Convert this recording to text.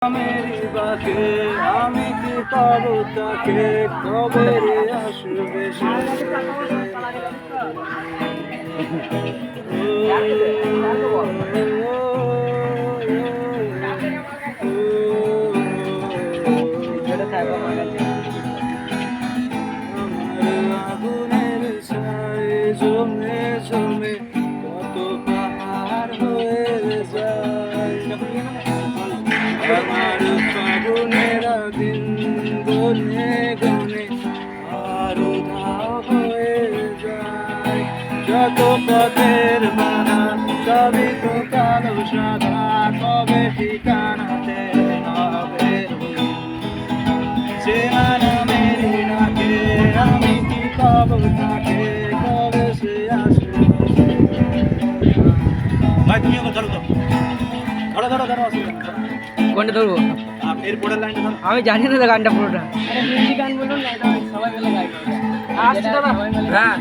Mary বাকে আমি কি পাবো তাকে কবে রে আসবে সে আগুনের ছায় জমে জমে কত পাহাড় হয়ে যায় আমার ফাগুনেরা দিন গনে গনে আরো ধাও হয়ে যায় যত পথের বাধা সবই তো কালো সাদা কবে ঠিকানাতে হবে চেনা মেরি নাকে আমি কি পাবো তাকে কবে সে আসবে ভাই তুমি ওকে ধরো ধরো ধরো ধরো অসুবিধা কোনটা ধরবো? এরপরের লাইনটা ধরো আমি জানি না তো গানটা পুরোটা। হিন্দি গান বলুন না, এটা সবাই মিলে গাইবে। আসছি দাদা। হ্যাঁ।